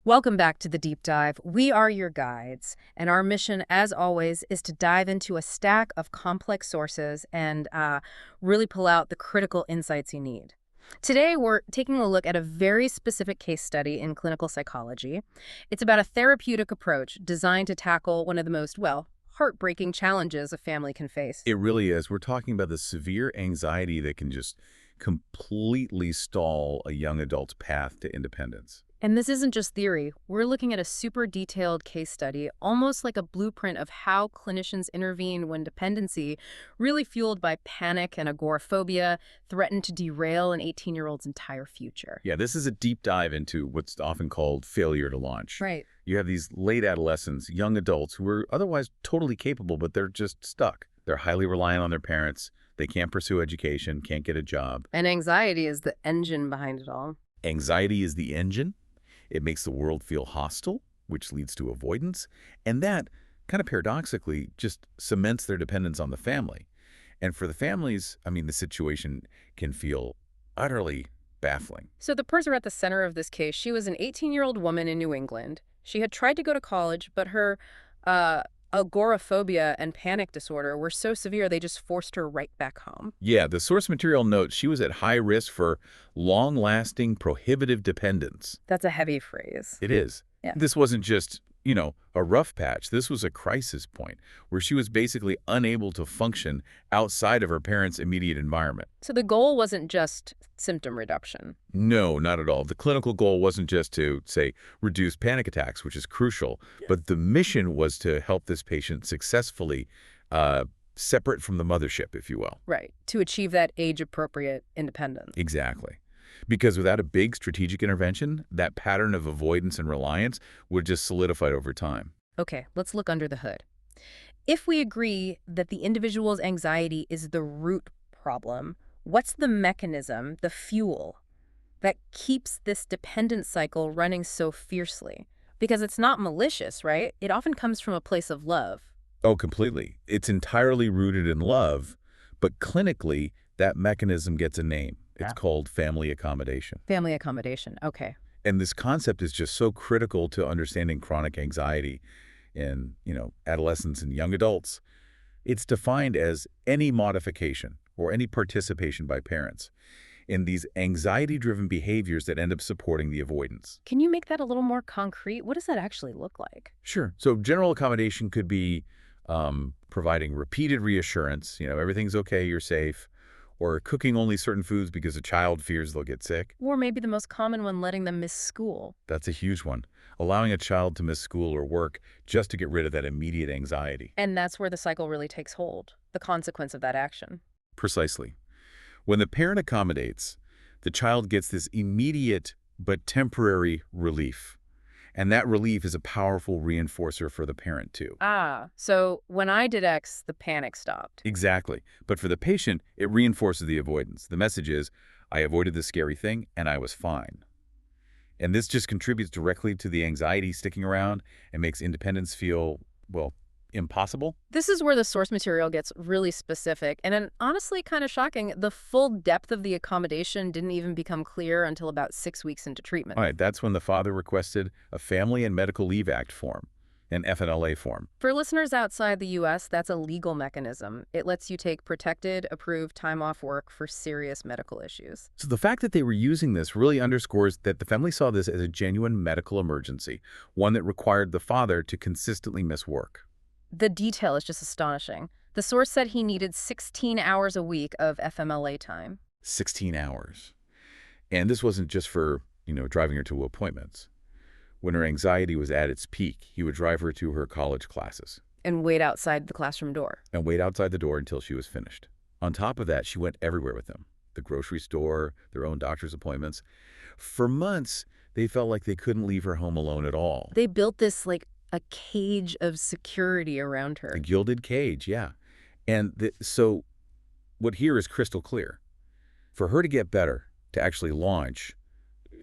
Welcome back to the Deep Dive. We are your guides, and our mission, as always, is to dive into a stack of complex sources and really pull out the critical insights you need. Today, we're taking a look at a very specific case study in clinical psychology. It's about a therapeutic approach designed to tackle one of the most, well, heartbreaking challenges a family can face. It really is. We're talking about the severe anxiety that can just completely stall a young adult's path to independence. And this isn't just theory. We're looking at a super detailed case study, almost like a blueprint of how clinicians intervene when dependency, really fueled by panic and agoraphobia, threatened to derail an 18-year-old's entire future. Yeah, this is a deep dive into what's often called failure to launch. Right. You have these late adolescents, young adults who are otherwise totally capable, but they're just stuck. They're highly reliant on their parents. They can't pursue education, can't get a job. And anxiety is the engine behind it all. Anxiety is the engine. It makes the world feel hostile, which leads to avoidance. And that, kind of paradoxically, just cements their dependence on the family. And for the families, I mean, the situation can feel utterly baffling. So the person at the center of this case, she was an 18-year-old woman in New England. She had tried to go to college, but her agoraphobia and panic disorder were so severe they just forced her right back home. Yeah, the source material notes she was at high risk for long-lasting prohibitive dependence. That's a heavy phrase. It is. Yeah. This wasn't just, a rough patch. This was a crisis point where she was basically unable to function outside of her parents' immediate environment. So the goal wasn't just symptom reduction. No, not at all. The clinical goal wasn't just to, say, reduce panic attacks, which is crucial, but the mission was to help this patient successfully separate from the mothership, if you will. Right, to achieve that age-appropriate independence. Exactly. Because without a big strategic intervention, that pattern of avoidance and reliance would just solidify over time. Okay, let's look under the hood. If we agree that the individual's anxiety is the root problem, what's the mechanism, the fuel, that keeps this dependent cycle running so fiercely? Because it's not malicious, right? It often comes from a place of love. Oh, completely. It's entirely rooted in love, but clinically, that mechanism gets a name. It's called family accommodation. Family accommodation, okay. And this concept is just so critical to understanding chronic anxiety in, adolescents and young adults. It's defined as any modification or any participation by parents in these anxiety-driven behaviors that end up supporting the avoidance. Can you make that a little more concrete? What does that actually look like? Sure. So general accommodation could be providing repeated reassurance, everything's okay, you're safe, or cooking only certain foods because a child fears they'll get sick. Or maybe the most common one, letting them miss school. That's a huge one. Allowing a child to miss school or work just to get rid of that immediate anxiety. And that's where the cycle really takes hold, the consequence of that action. Precisely. When the parent accommodates, the child gets this immediate but temporary relief. And that relief is a powerful reinforcer for the parent, too. So when I did X, the panic stopped. Exactly. But for the patient, it reinforces the avoidance. The message is, I avoided the scary thing, and I was fine. And this just contributes directly to the anxiety sticking around and makes independence feel, well, impossible. This is where the source material gets really specific. And then, honestly, kind of shocking, the full depth of the accommodation didn't even become clear until about 6 weeks into treatment. All right, that's when the father requested a Family and Medical Leave Act form, an FNLA form. For listeners outside the U.S., that's a legal mechanism. It lets you take protected, approved time off work for serious medical issues. So the fact that they were using this really underscores that the family saw this as a genuine medical emergency, one that required the father to consistently miss work. The detail is just astonishing. The source said he needed 16 hours a week of FMLA time. 16 hours. And this wasn't just for, driving her to appointments. When her anxiety was at its peak, he would drive her to her college classes. And wait outside the classroom door. And wait outside the door until she was finished. On top of that, she went everywhere with him. The grocery store, their own doctor's appointments. For months, they felt like they couldn't leave her home alone at all. They built this, a cage of security around her. A gilded cage, yeah. And so what here is crystal clear. For her to get better, to actually launch,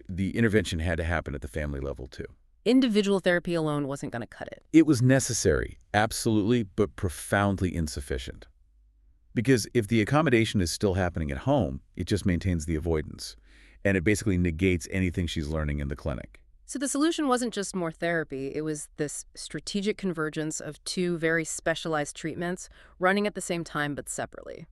the intervention had to happen at the family level too. Individual therapy alone wasn't going to cut it. It was necessary, absolutely, but profoundly insufficient. Because if the accommodation is still happening at home, it just maintains the avoidance. And it basically negates anything she's learning in the clinic. So the solution wasn't just more therapy, it was this strategic convergence of two very specialized treatments running at the same time but separately.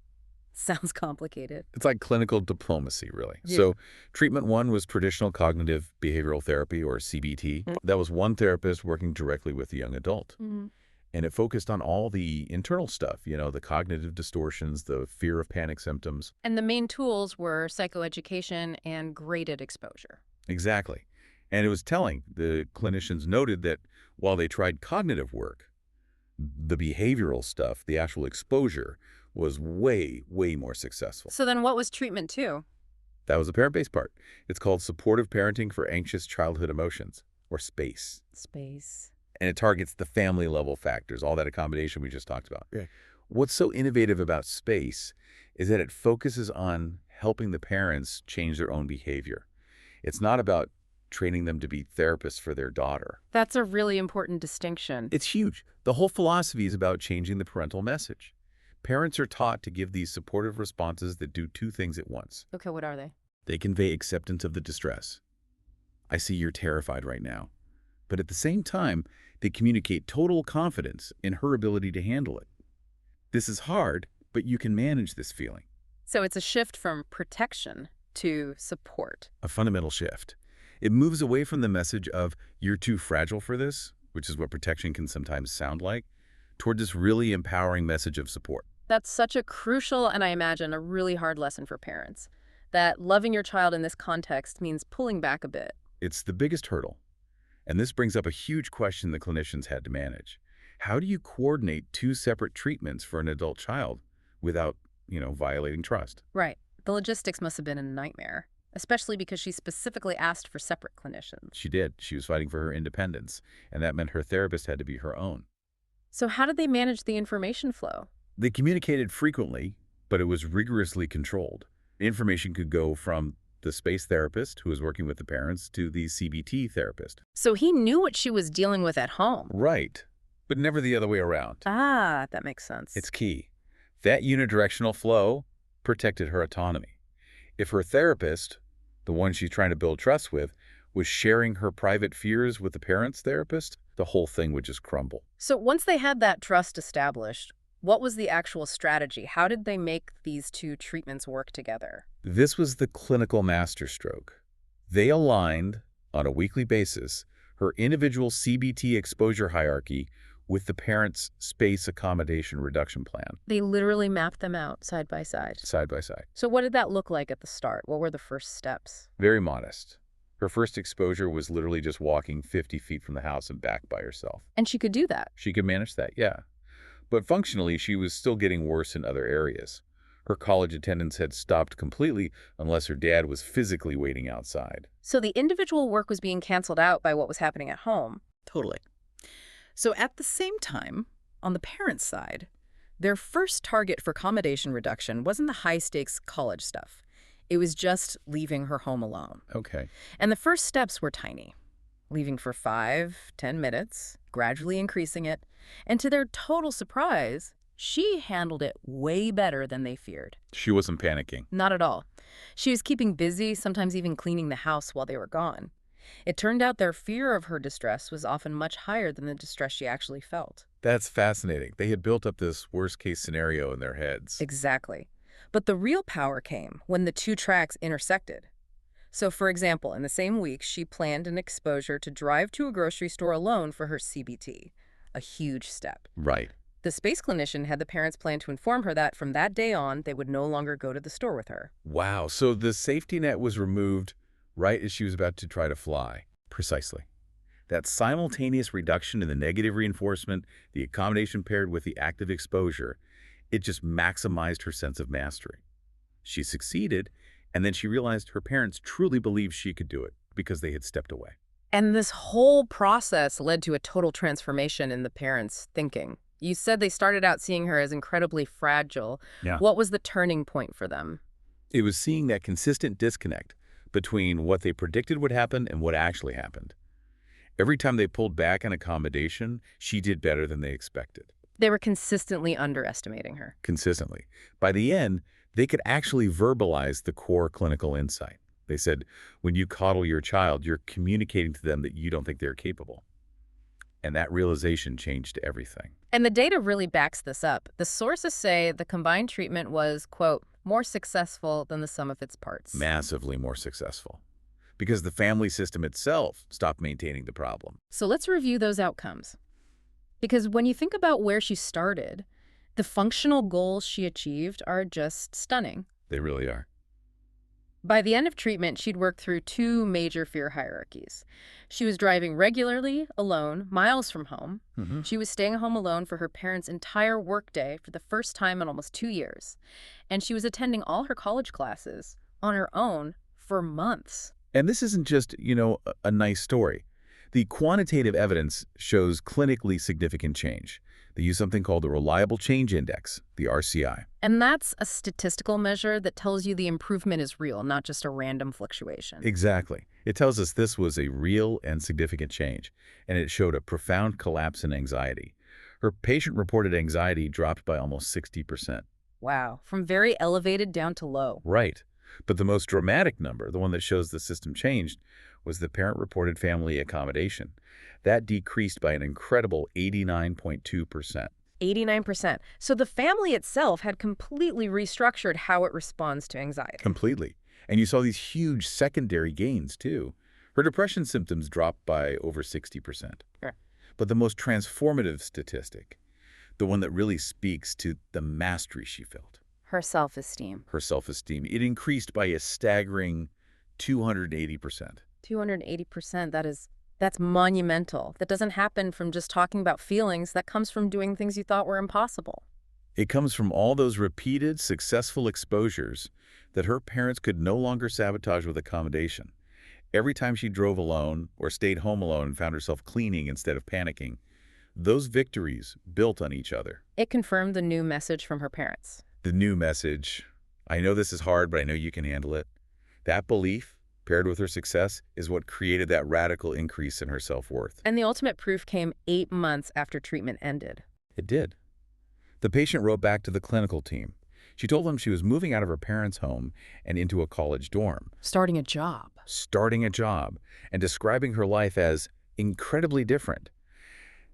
Sounds complicated. It's like clinical diplomacy, really. Yeah. So treatment one was traditional cognitive behavioral therapy, or CBT. That was one therapist working directly with the young adult. Mhm. And it focused on all the internal stuff, the cognitive distortions, the fear of panic symptoms. And the main tools were psychoeducation and graded exposure. Exactly. And it was telling. The clinicians noted that while they tried cognitive work, the behavioral stuff, the actual exposure, was way, way more successful. So then what was treatment two? That was the parent-based part. It's called Supportive Parenting for Anxious Childhood Emotions, or SPACE. Space. And it targets the family-level factors, all that accommodation we just talked about. Yeah. What's so innovative about SPACE is that it focuses on helping the parents change their own behavior. It's not about training them to be therapists for their daughter. That's a really important distinction. It's huge. The whole philosophy is about changing the parental message. Parents are taught to give these supportive responses that do two things at once. Okay, what are they? They convey acceptance of the distress. I see you're terrified right now. But at the same time, they communicate total confidence in her ability to handle it. This is hard, but you can manage this feeling. So it's a shift from protection to support. A fundamental shift. It moves away from the message of, you're too fragile for this, which is what protection can sometimes sound like, toward this really empowering message of support. That's such a crucial and I imagine a really hard lesson for parents. That loving your child in this context means pulling back a bit. It's the biggest hurdle. And this brings up a huge question the clinicians had to manage. How do you coordinate two separate treatments for an adult child without, violating trust? Right. The logistics must have been a nightmare, especially because she specifically asked for separate clinicians. She did. She was fighting for her independence, and that meant her therapist had to be her own. So how did they manage the information flow? They communicated frequently, but it was rigorously controlled. Information could go from the SPACE therapist, who was working with the parents, to the CBT therapist. So he knew what she was dealing with at home. Right, but never the other way around. Ah, that makes sense. It's key. That unidirectional flow protected her autonomy. If her therapist, the one she's trying to build trust with, was sharing her private fears with the parent's therapist, the whole thing would just crumble. So once they had that trust established, what was the actual strategy? How did they make these two treatments work together? This was the clinical masterstroke. They aligned, on a weekly basis, her individual CBT exposure hierarchy with the parent's SPACE accommodation reduction plan, They literally mapped them out side by side. side by side. So what did that look like at the start? What were the first steps? Very modest. Her first exposure was literally just walking 50 feet from the house and back by herself. And she could do that. She could manage that, yeah. But functionally, she was still getting worse in other areas. Her college attendance had stopped completely unless her dad was physically waiting outside. So the individual work was being canceled out by what was happening at home. Totally. So at the same time, on the parents' side, their first target for accommodation reduction wasn't the high-stakes college stuff. It was just leaving her home alone. Okay. And the first steps were tiny. Leaving for 5-10 minutes, gradually increasing it, and to their total surprise, she handled it way better than they feared. She wasn't panicking. Not at all. She was keeping busy, sometimes even cleaning the house while they were gone. It turned out their fear of her distress was often much higher than the distress she actually felt. That's fascinating. They had built up this worst-case scenario in their heads. Exactly. But the real power came when the two tracks intersected. So, for example, in the same week, she planned an exposure to drive to a grocery store alone for her CBT. A huge step. Right. The SPACE clinician had the parents plan to inform her that from that day on, they would no longer go to the store with her. Wow. So the safety net was removed right as she was about to try to fly. Precisely. That simultaneous reduction in the negative reinforcement, the accommodation paired with the active exposure, it just maximized her sense of mastery. She succeeded, and then she realized her parents truly believed she could do it because they had stepped away. And this whole process led to a total transformation in the parents' thinking. You said they started out seeing her as incredibly fragile. Yeah. What was the turning point for them? It was seeing that consistent disconnect between what they predicted would happen and what actually happened. Every time they pulled back an accommodation, she did better than they expected. They were consistently underestimating her. Consistently. By the end, they could actually verbalize the core clinical insight. They said, when you coddle your child, you're communicating to them that you don't think they're capable. And that realization changed everything. And the data really backs this up. The sources say the combined treatment was, quote, more successful than the sum of its parts. Massively more successful. Because the family system itself stopped maintaining the problem. So let's review those outcomes. Because when you think about where she started, the functional goals she achieved are just stunning. They really are. By the end of treatment, she'd worked through 2 major fear hierarchies. She was driving regularly, alone, miles from home. She was staying home alone for her parents' entire workday for the first time in almost 2 years. And she was attending all her college classes on her own for months. And this isn't just, a nice story. The quantitative evidence shows clinically significant change. They use something called the Reliable Change Index, the RCI. And that's a statistical measure that tells you the improvement is real, not just a random fluctuation. Exactly. It tells us this was a real and significant change, and it showed a profound collapse in anxiety. Her patient-reported anxiety dropped by almost 60%. Wow. From very elevated down to low. Right. But the most dramatic number, the one that shows the system changed, was the parent-reported family accommodation. That decreased by an incredible 89.2%. 89%. So the family itself had completely restructured how it responds to anxiety. Completely. And you saw these huge secondary gains, too. Her depression symptoms dropped by over 60%. Sure. But the most transformative statistic, the one that really speaks to the mastery she felt, Her self-esteem. her self-esteem, it increased by a staggering 280%. 280%. That's monumental. That doesn't happen from just talking about feelings. That comes from doing things you thought were impossible. It comes from all those repeated, successful exposures that her parents could no longer sabotage with accommodation. Every time she drove alone or stayed home alone and found herself cleaning instead of panicking, those victories built on each other. It confirmed the new message from her parents. The new message, I know this is hard, but I know you can handle it. That belief, paired with her success, is what created that radical increase in her self-worth. And the ultimate proof came 8 months after treatment ended. It did. The patient wrote back to the clinical team. She told them she was moving out of her parents' home and into a college dorm. Starting a job. And describing her life as incredibly different.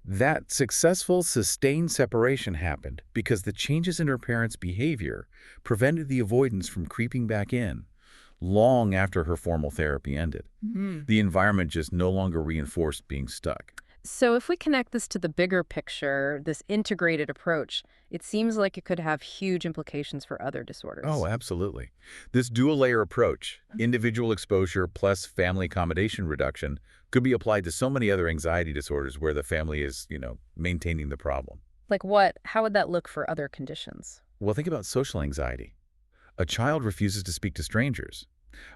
That successful, sustained separation happened because the changes in her parents' behavior prevented the avoidance from creeping back in long after her formal therapy ended. The environment just no longer reinforced being stuck. So if we connect this to the bigger picture, this integrated approach, it seems like it could have huge implications for other disorders. Oh, absolutely. This dual-layer approach, individual exposure plus family accommodation reduction, could be applied to so many other anxiety disorders where the family is, maintaining the problem. Like what? How would that look for other conditions? Well, think about social anxiety. A child refuses to speak to strangers.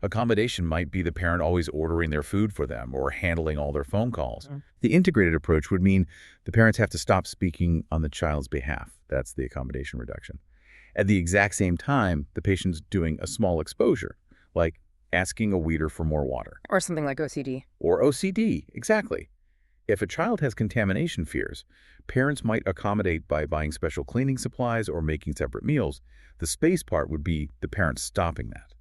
Accommodation might be the parent always ordering their food for them or handling all their phone calls. The integrated approach would mean the parents have to stop speaking on the child's behalf. That's the accommodation reduction. At the exact same time, the patient's doing a small exposure, like asking a waiter for more water. Or something like OCD. Or OCD, exactly. If a child has contamination fears, parents might accommodate by buying special cleaning supplies or making separate meals. The space part would be the parents stopping that.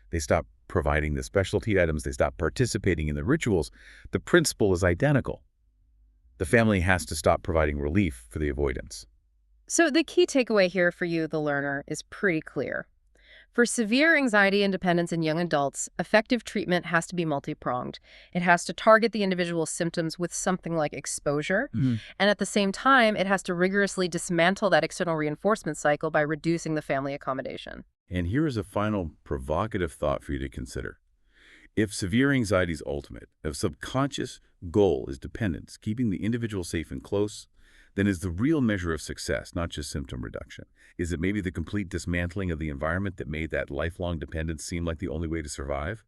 They stop providing the specialty items. They stop participating in the rituals. The principle is identical. The family has to stop providing relief for the avoidance. So the key takeaway here for you, the learner, is pretty clear. For severe anxiety and dependence in young adults, effective treatment has to be multi-pronged. It has to target the individual's symptoms with something like exposure, and at the same time, it has to rigorously dismantle that external reinforcement cycle by reducing the family accommodation. And here is a final provocative thought for you to consider. If severe anxiety's ultimate, if subconscious goal is dependence, keeping the individual safe and close, then is the real measure of success, not just symptom reduction? Is it maybe the complete dismantling of the environment that made that lifelong dependence seem like the only way to survive?